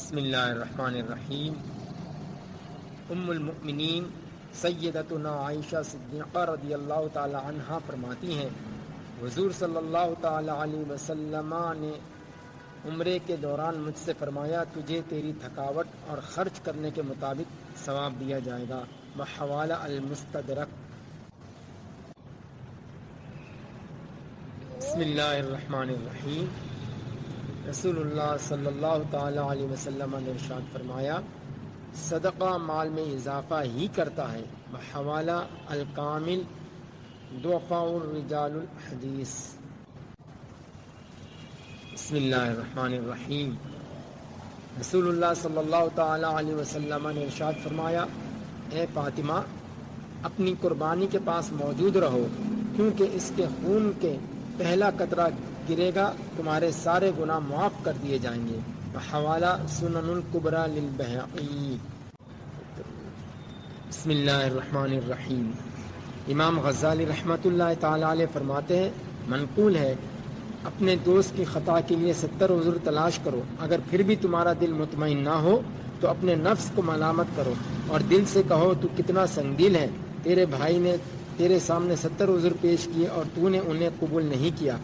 بسم اللہ الرحمن الرحیم۔ ام المؤمنین سیدتنا عائشہ صدیقہ رضی اللہ تعالی عنہا فرماتی ہیں، حضور صلی اللہ تعالی علیہ وسلم نے عمرے کے دوران مجھ سے فرمایا، تجھے تیری تھکاوٹ اور خرچ کرنے کے مطابق ثواب دیا جائے گا۔ بحوالہ المستدرک۔ بسم اللہ الرحمن الرحیم۔ رسول اللہ صلی اللہ تعالی علیہ وسلم نے ارشاد فرمایا، صدقہ مال میں اضافہ ہی کرتا ہے۔ بحوالہ الکامل ضعفاء الرجال الحدیث۔ بسم اللہ الرحمن الرحیم۔ رسول اللہ صلی اللہ تعالی علیہ وسلم نے ارشاد فرمایا، اے فاطمہ، اپنی قربانی کے پاس موجود رہو، کیونکہ اس کے خون کے پہلا قطرہ گرے گا، تمہارے سارے گناہ معاف کر دیے جائیں گے۔ حوالہ سنن الکبریٰ للبیہقی۔ بسم اللہ الرحمن الرحیم۔ امام غزالی رحمۃ اللہ تعالی علیہ فرماتے ہیں، منقول ہے، اپنے دوست کی خطا کے لیے 70 عذر تلاش کرو، اگر پھر بھی تمہارا دل مطمئن نہ ہو تو اپنے نفس کو ملامت کرو اور دل سے کہو، تو کتنا سنگ دل ہے، تیرے بھائی نے تیرے سامنے 70 عذر پیش کیے اور تو نے انہیں قبول نہیں کیا۔